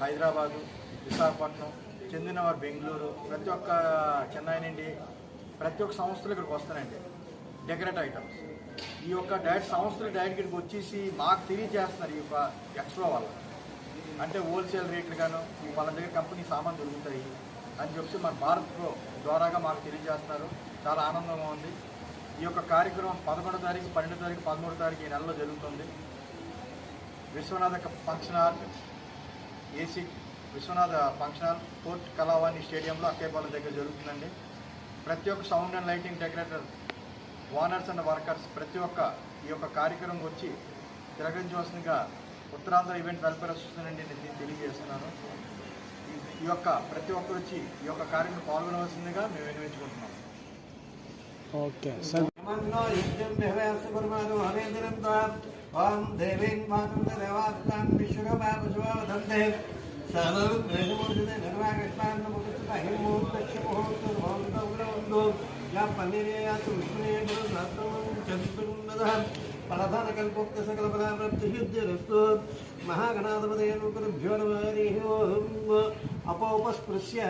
హైదరాబాదు, విశాఖపట్నం, చెందినవారు బెంగళూరు, ప్రతి ఒక్క చెన్నై నుండి ప్రతి ఒక్క సంస్థలు ఇక్కడికి వస్తానండి. డెకరేట్ ఐటమ్స్ ఈ యొక్క డైరెక్ట్ సంస్థలు డైరెక్ట్ ఇక్కడికి వచ్చేసి మాకు తెలియజేస్తున్నారు. ఈ యొక్క ఎక్స్పో వల్ల అంటే హోల్సేల్ రేట్లు గాను వాళ్ళ దగ్గర కంపెనీ సామాన్ దొరుకుతాయి అని చెప్పి మన భారత్ ప్రో ద్వారాగా మాకు తెలియజేస్తున్నారు. చాలా ఆనందంగా ఉంది. ఈ యొక్క కార్యక్రమం 11వ తారీఖు, 12వ తారీఖు, 13వ తారీఖు ఈ నెలలో జరుగుతుంది. Vishwanatha function hall, AC Vishwanatha function hall, court Kalavani స్టేడియంలో అక్కేపాలెం దగ్గర జరుగుతుందండి. ప్రతి ఒక్క sound and lighting decorator, owners and workers ప్రతి ఒక్క ఈ యొక్క కార్యక్రమం వచ్చి తిరగంచవలసిందిగా ఉత్తరాంధ్ర ఈవెంట్ వెల్ఫేర్ అసోసియేషన్ నుండి నేను తెలియజేస్తున్నాను. ఈ యొక్క ప్రతి ఒక్కరు వచ్చి ఈ యొక్క కార్యక్రమం పాల్గొనవలసిందిగా మేము విన్నవించుకుంటున్నాం. Okay sir. ప్రధానకల్పోక్త సకల ఫలాప్రాప్తిసిద్ధిరస్తు. మహాగణాధిపతయే అపోపస్పృశ్య